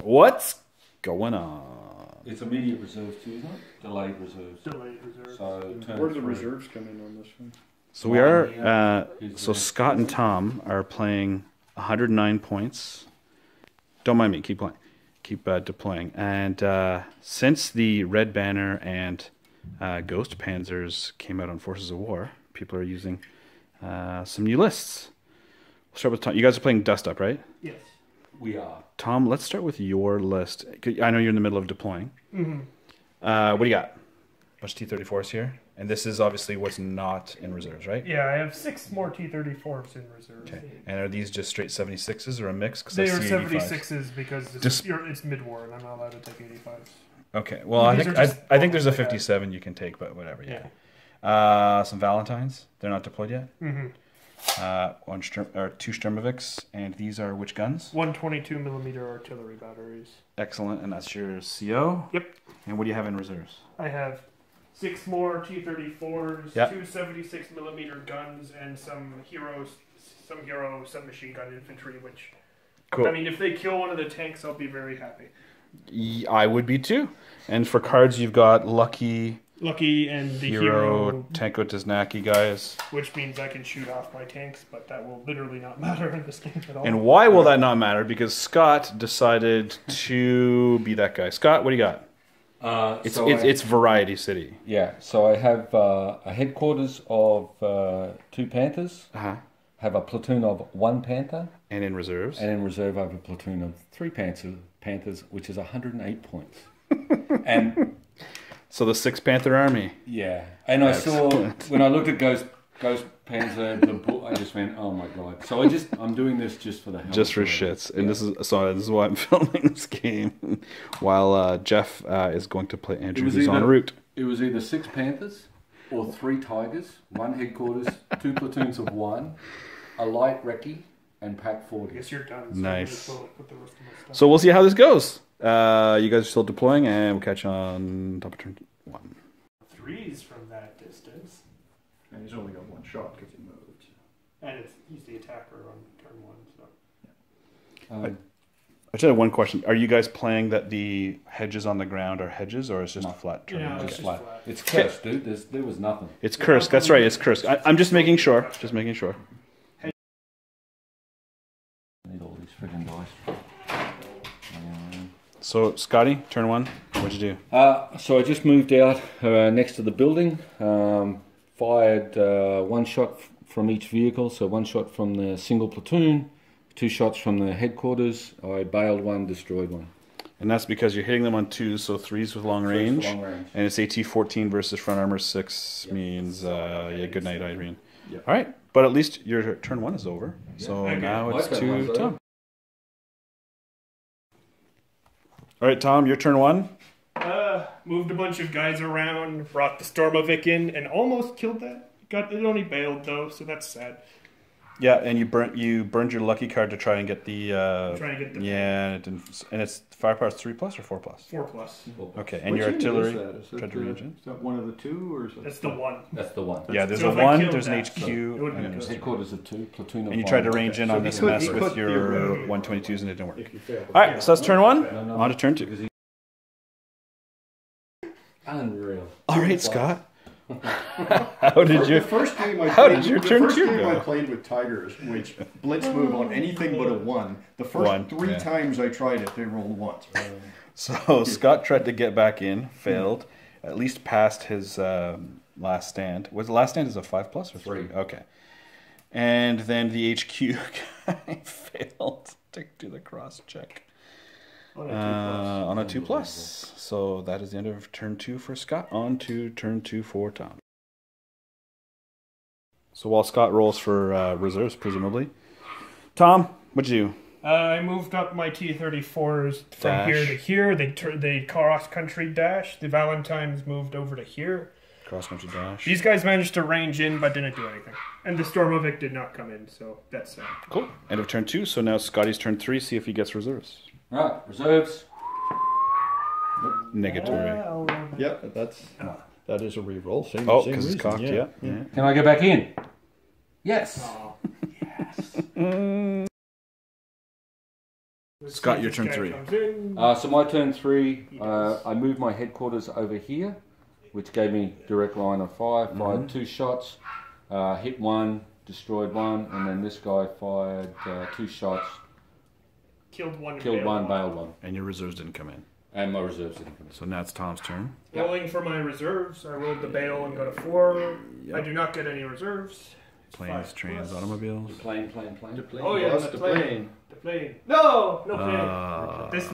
What's going on? It's immediate reserves too, isn't it? Delayed reserves. Delayed reserves. So Where do the reserves come in on this one? So we are. So Scott and Tom are playing 109 points. Don't mind me. Keep playing. Keep deploying. And since the Red Banner and Ghost Panzers came out on Forces of War, people are using some new lists. We'll start with Tom. You guys are playing Dust Up, right? Yes. We are. Tom, let's start with your list. I know you're in the middle of deploying. Mm-hmm. What do you got? A bunch of T-34s here. And this is obviously what's not in reserves, right? Yeah, I have 6 more T-34s in reserve. Okay. And are these just straight 76s or a mix? They are 76s because it's mid-war and I'm not allowed to take 85s. Okay. Well, I think there's a 57 you can take, but whatever. Yeah. Some Valentines. They're not deployed yet. Mm-hmm. 2 Sturmoviks, and these are which guns? 122mm artillery batteries. Excellent, and that's your CO? Yep. And what do you have in reserves? I have 6 more T-34s, yep. 2 76mm guns, and some hero submachine gun infantry, which, cool. I mean, if they kill one of the tanks, I'll be very happy. I would be too. And for cards, you've got Lucky and the hero Tanko Tiznaki guys. Which means I can shoot off my tanks, but that will literally not matter in this game at all. And why will that not matter? Because Scott decided to be that guy. Scott, what do you got? It's Variety City. Yeah, so I have a headquarters of 2 Panthers. Have a platoon of 1 Panther. And in reserves? And in reserve I have a platoon of 3 Panthers, which is 108 points. And so the Six Panther Army. Yeah. And excellent. I saw, when I looked at Ghost Panzer, the book, I just went, oh my God. So I'm doing this just for the hell. Just for shits. And this is why I'm filming this game. While Jeff is going to play Andrew, who's en route. It was either 6 Panthers or 3 Tigers, 1 headquarters, 2 platoons of 1, a light recce, and pack 40. I guess you're done. So nice. So we'll see how this goes. You guys are still deploying, and we'll catch on top of turn 1. 3s from that distance. And he's only got 1 shot because he moved. And he's the attacker on turn 1. So. I just had one question. Are you guys playing that the hedges on the ground are hedges, or it's just a flat turn? Yeah, it's flat. It's Kursk, dude. There was nothing. It's Kursk. That's right. It's Kursk. I'm just making sure. Just making sure. I need all these friggin' dice. So, Scotty, turn 1. What'd you do? So I just moved out next to the building. Fired 1 shot from each vehicle. So 1 shot from the single platoon, 2 shots from the headquarters. I bailed 1, destroyed 1. And that's because you're hitting them on 2s, so 3s with long range. And it's AT-14 versus front armor 6 means, good night, Irene. Yep. All right, but at least your turn 1 is over. Yeah. So now it's to Tom. All right, Tom, your turn 1. Moved a bunch of guys around, brought the Stormovik in, and almost killed that. It only bailed though, so that's sad. Yeah, and you burned your lucky card to try and get the. Yeah, and it didn't. And it's firepower's 3+ or 4+? 4+. Okay, and your artillery. Is that one of the 2 or is that? That's the 1. That's the 1. Yeah, there's a 1. There's an HQ. And headquarters of 2, platoon of 1. And you tried to range in on this mess with your 122s, and it didn't work. All right, so that's turn 1. On to turn 2. Unreal. All right, Scott. How did your turn 2 go? I played with Tigers, which blitz move on anything but a 1. The first 3 times I tried it, they rolled 1s. So Scott tried to get back in, failed, at least passed his last stand. Was the last stand is a 5+ or 3? Okay. And then the HQ guy failed to do the cross check. On a 2+. So that is the end of turn 2 for Scott. On to turn 2 for Tom. So while Scott rolls for reserves, presumably. Tom, what'd you do? I moved up my T-34s from here to here. They cross-country dash. The Valentines moved over to here. Cross-country dash. These guys managed to range in, but didn't do anything. And the Stormovik did not come in, so that's sad. Cool. End of turn 2. So now Scotty's turn 3. See if he gets reserves. Right, reserves. Negatory. Yep, that is a reroll. Same because it's cocked. Yeah. Can I go back in? Yes. Oh, yes. Scott, your turn 3. So my turn 3, I moved my headquarters over here, which gave me direct line of fire. Fired 2 shots, hit 1, destroyed 1, and then this guy fired 2 shots, Killed 1, bailed 1. And your reserves didn't come in. And my reserves didn't come in. So now it's Tom's turn. Rolling for my reserves, I rolled the bail and got a 4. Yep. I do not get any reserves. Planes, trains, automobiles. Plane. Oh yeah, the plane. The plane. No plane. This.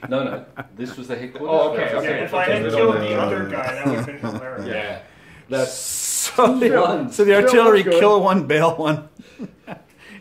No. This was the headquarters. Oh, okay. Yeah, if I had killed the other guy, that would have been hilarious. Yeah. That's so the artillery kill 1, bail 1.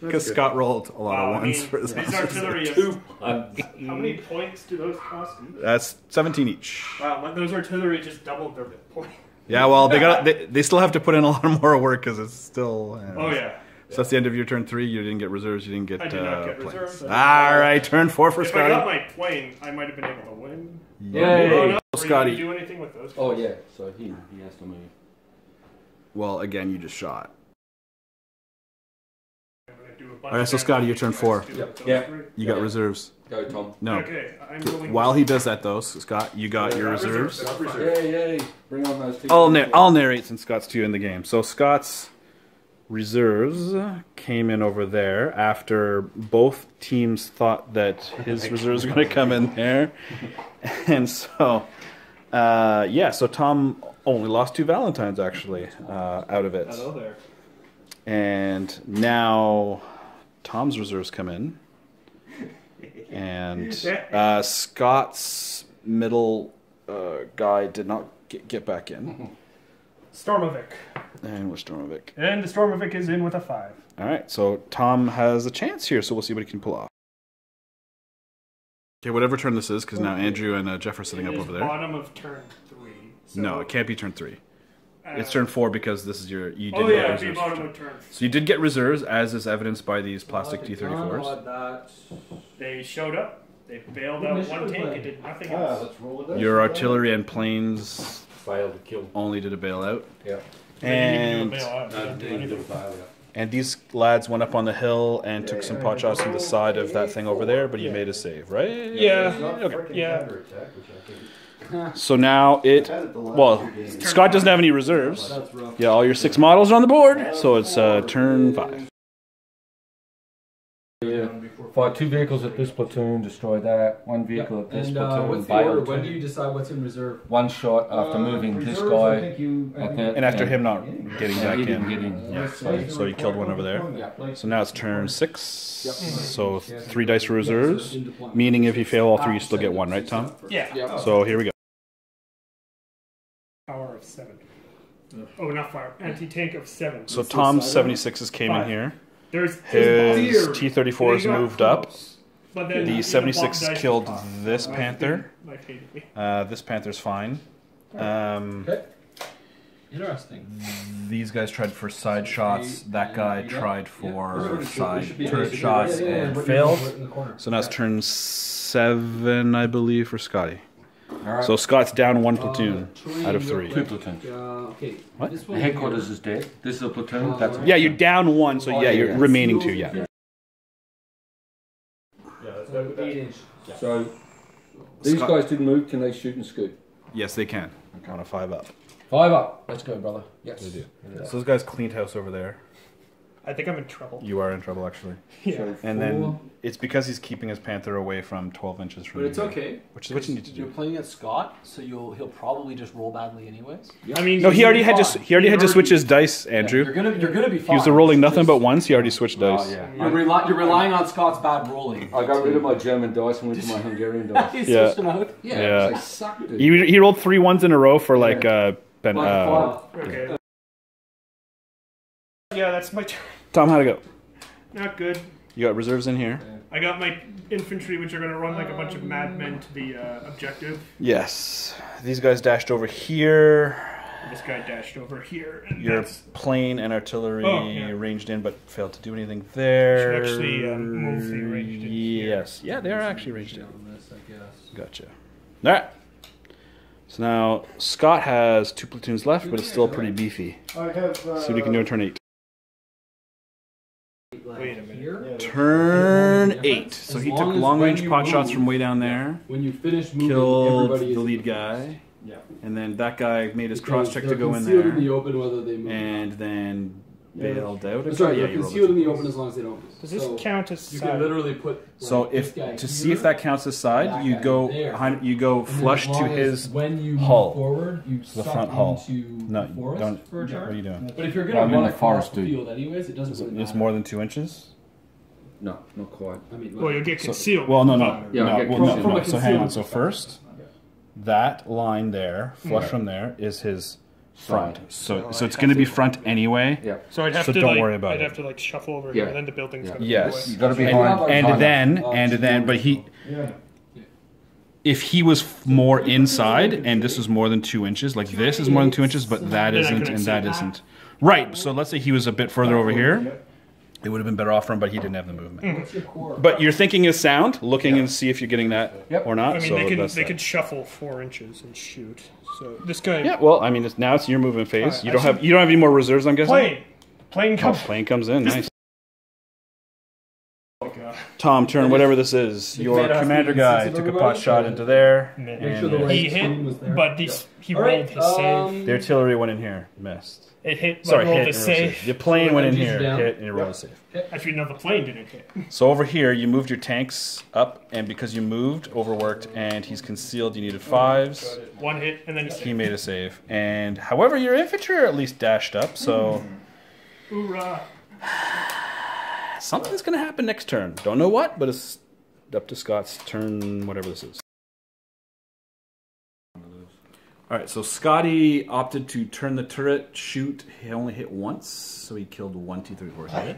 Because Scott rolled a lot of 1s for this. These artillery is how many points do those cost? That's 17 each. Wow, those artillery just doubled their point. Yeah, well, they still have to put in a lot more work because it's still. Oh yeah. So that's the end of your turn 3. You didn't get reserves. You didn't get. I did not get planes. reserves. All right, turn 4 for if Scotty. I got my plane, I might have been able to win. Yay! Scotty. Did you do anything with those? Oh yeah. So he has to move. Well, again, you just shot. All right, so Scotty, your turn 4. Yeah. You got reserves. Go, Tom. No. Okay, I'm going. While he does that, though, Scott, you got your reserves. Yay! Bring on those 2. I'll narrate since Scott's 2 in the game. So Scott's reserves came in over there after both teams thought that his reserves were going to come in there. And so, so Tom only lost 2 Valentines, actually, out of it. Hello there. And now Tom's reserves come in. And Scott's middle guy did not get back in. Stormovic. And we're Stormovic. And the Stormovic is in with a 5. All right, so Tom has a chance here, so we'll see what he can pull off. Okay, whatever turn this is, because now Andrew and Jeff are sitting up over there. Bottom of turn 3. So No, it can't be turn 3. It's turn 4 because this is you did get it'd be reserves. bottom of turn. So you did get reserves, as is evidenced by these plastic T-34s. They showed up. They bailed out 1 tank and did nothing else. Let's roll it. Your artillery and planes Failed to kill. only did a bailout. Yeah. They didn't And even do a bailout. They didn't do anything. and these lads went up on the hill and took some pot shots from the side of that thing over there, but he made a save, right? Yeah. Okay. Yeah. So now Scott doesn't have any reserves. Yeah, all your 6 models are on the board, so it's turn 5. Yeah. Fired 2 vehicles at this platoon, destroy that. 1 vehicle at this platoon, what's the order? bailed When do 2. you decide what's in reserve? 1 shot after moving this guy at that. And after him not getting Yeah, back he didn't in. get in. Yeah, so he killed 1 over there. Yeah. So now it's turn 6. So 3 dice for reserves, meaning if you fail all 3, you still get 1, right, Tom? Yeah. So here we go. Power of 7. Oh, not fire. Anti-tank of 7. So Tom's 76s came in here. There's His T-34s They got moved up. But then The 76 killed this My Panther. favorite. This Panther's fine. Interesting. These guys tried for side shots. That guy tried for side turret shots and failed. So now it's turn 7, I believe, for Scotty. Alright. So Scott's down 1 platoon out of 3. 2 platoons. Okay. What? This The one headquarters is dead. This is a platoon. That's Yeah, you're down 1, so yeah, you're remaining 2, yeah. here, 8 inch. So these Scott- guys didn't move. Can they shoot and scoot? Yes, they can. On a 5 up. 5 up. Let's go, brother. Yes. They do. So those guys cleaned house over there. I think I'm in trouble. You are in trouble, actually. Yeah. And then it's because he's keeping his Panther away from 12 inches from But it's you. okay. Which is what you need to You're do. playing at Scott, so he'll probably just roll badly anyways. I mean, No, he already had to switch his dice, Andrew. You're gonna be fine. He was rolling nothing but once. He already switched dice. yeah. You're relying on Scott's bad rolling. I got rid of my German dice and went to my Hungarian dice. He Yeah. switched them out. Yeah. They suck, dude. He rolled 3 1s in a row for like Okay. Yeah, that's my turn. Tom, how'd it go? Not good. You got reserves in here? I got my infantry, which are going to run like a bunch of madmen to the objective. Yes. These guys dashed over here. This guy dashed over here. And Your that's plane and artillery yeah. ranged in, but failed to do anything there. Should actually move the ranged in here. Yes. Yeah, they are actually ranged in. On this, I guess. Gotcha. All right. So now Scott has 2 platoons left, but it's still pretty beefy. I have. See what he can do in turn 8. like Wait a minute. here. Turn 8. So As he took long as long-range when you pot shots move- from way down there. When you finish moving, Killed everybody the is lead guy. Yeah. And then that guy made his because cross check to they're go in concealed there. in the open, whether they move. And then bailed out. That's right. Yeah, They're you rolled concealed in it. the open as long as they don't move. Does this So count as you side? can literally put. Like, So this if guy to see here, if that counts as side, that you guy go there. you go and then flush as to long as his when you hull. move forward, you The suck front hull. into No, the forest don't. for a What turn. are you doing? But if you're I'm gonna in run the across forest, the dude. field anyways, it doesn't really It's matter. more than 2 inches. No, not quite. I mean, Well, you'll get concealed. Well, no. Yeah, no, get well, concealed. no, From no. a So hang on. concealment So perspective. first, that line there, flush from there, is his front. So it's going to be front anyway. Yeah. So I'd have So to don't like, worry about I'd it. have to like shuffle over Yeah. here, and then the building's Yeah. gonna Yes. You got to be And, behind. but he, if he was more inside and this was more than 2 inches, like this is more than 2 inches, but that Then I isn't couldn't and see that that. isn't. Right. So let's say he was a bit further over here. It would have been better off for him, but he didn't have the movement. What's your core? But your thinking is sound. Looking and see if you're getting that Yep. or not. I mean, so they that's could that. shuffle 4 inches and shoot. So this guy. Yeah. Well, I mean, now it's your movement phase. Alright, You I don't have any more reserves, I'm guessing. Plane Oh, comes. plane comes in. Nice. Tom, turn whatever this is. Your commander has to commander be guy consistent took a everybody? pot shot into there, Make Make sure and the right He screen was hit, there. but he All rolled right, his save. the artillery went in here, missed. It hit, but Sorry, rolled hit. his and rolled a save. save. The plane went in Engines here, down. hit, and you rolled a save. Actually, no, the plane didn't hit. So over here, you moved your tanks up, and because you moved, overworked, and he's concealed, you needed 5s. 1 hit, and then He made a save. And however, your infantry are at least dashed up, so Hoorah. something's going to happen next turn. Don't know what, but it's up to Scott's turn, whatever this is. All right, so Scotty opted to turn the turret, shoot. He only hit once, so he killed 1 T-34 hit.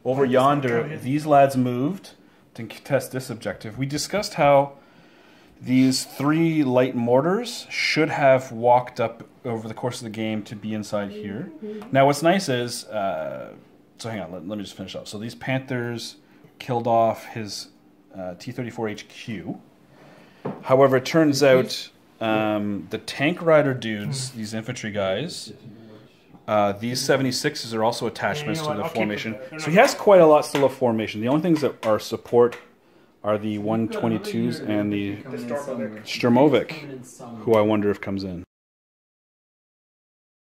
Over yonder, these lads moved to contest this objective. We discussed how these 3 light mortars should have walked up over the course of the game to be inside here. Now, what's nice is, so hang on, let me just finish up. So these Panthers killed off his T-34 HQ. However, it turns out the tank rider dudes, these infantry guys, these 76s are also attachments Yeah, you know to the what, I'll keep formation. it there. So he has quite a lot still of formation. The only things that are support are the 122s and the Sturmovik, who I wonder if comes in.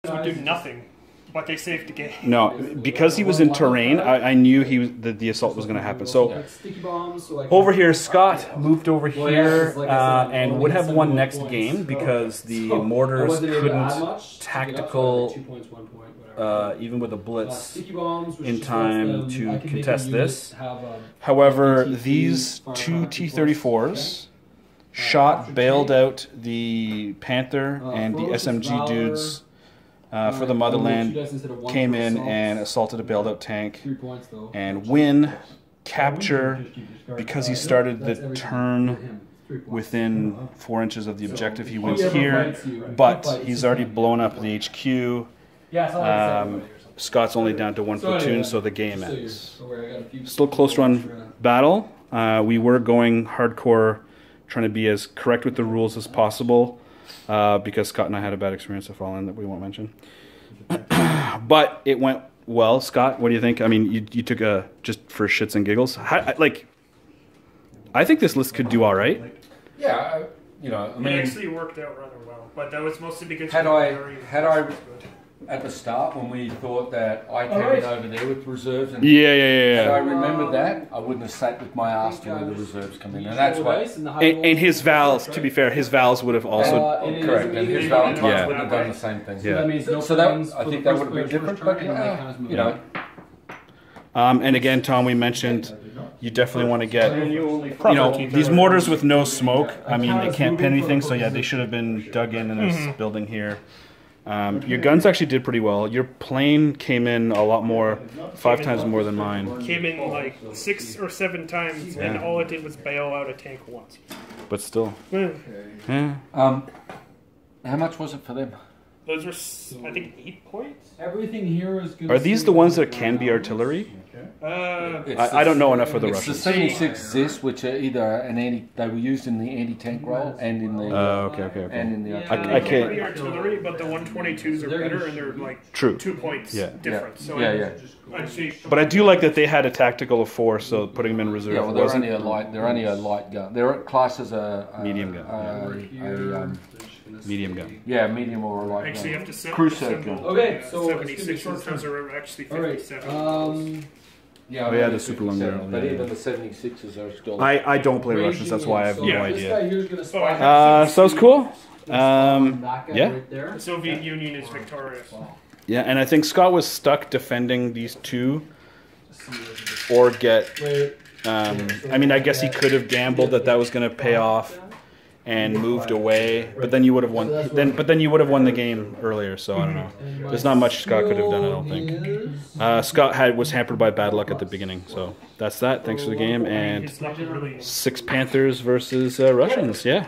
Would do nothing, but they saved the game. No, because he was in terrain, I knew that the assault was going to happen. So Like sticky bombs, so like over here, Scott moved over Well, yeah, here 'cause like I said, and only would have had won 71 next points. game because the So, I mortars wasn't able to add couldn't much to get up, so I tactical, got 2 points, 1 point, whatever. even with a blitz. Sticky bombs, which in just time lets to them, I can make contest a unit this. have, However, ATC, these fire 2 power T-34s okay. shot, bailed out the Panther and the Ferocious SMG Valor, dudes for the motherland, came in and assaulted a bailed out tank. 3 points, though. And win, capture, because he started the turn within 4 inches of the objective. He wins here, but he's already blown up the HQ. Scott's only down to 1 platoon, so the game ends. Still close run battle. We were going hardcore, trying to be as correct with the rules as possible, because Scott and I had a bad experience of falling that we won't mention. But it went well. Scott, what do you think? I mean, you took a, just for shits and giggles. I think this list could do all right. Yeah, I It mean, actually worked out rather well, but that was mostly because Had we were I- very- had I- was good. at the start when we thought that I came in over there with reserves, and Yeah. had I remembered that, I wouldn't have sat with my ass to where the reserves come in, and that's what. And his Vals, to be fair, his Vals would have also. Correct, and his Valentines Yeah. wouldn't have done the same thing. Yeah. So that I think that would have been different, but And again, Tom, we mentioned you definitely want to get, these mortars with no smoke. I mean, they can't pin anything, so yeah, they should have been dug in this building here. Your guns actually did pretty well. Your plane came in a lot more, 5 times more than mine. Came in like 6 or 7 times, and Yeah. all it did was bail out a tank once. But still. Well, Yeah. How much was it for them? those were, I think, 8 points. Everything here is good. Are these the ones that can be artillery? I don't know enough for the It's the Russians. 76 Zis, which are either they were used in the anti-tank role and in the Okay. and in the I can't. The artillery, but the 122s are better, and they're like True. 2 points difference. So yeah. I'd say. But I do like that they had a tactical of 4, so putting them in reserve Yeah, well, they're wasn't. only a light gun. They're classed as a Medium gun. Medium gun. Yeah, medium or a light Actually, you gun. have to Crusade gun. Okay, so it's gonna be 76 short term. are actually All right. 57. Yeah, Oh, yeah, the super long barrel, But yeah. even the 76s are still. I don't play Russians, that's why I have so no This idea. guy here's gonna spy. Sounds cool. That guy Yeah. right there. The Soviet Union is victorious. Yeah, and I think Scott was stuck defending these two, or get. Wait. I mean, I guess he could have gambled that was going to pay off, and moved away. But then you would have won. But then you would have won the game earlier. So I don't know. There's not much Scott could have done. I don't think. Scott was hampered by bad luck at the beginning. So that's that. Thanks for the game, and His luck really. Six Panthers versus Russians. Yeah.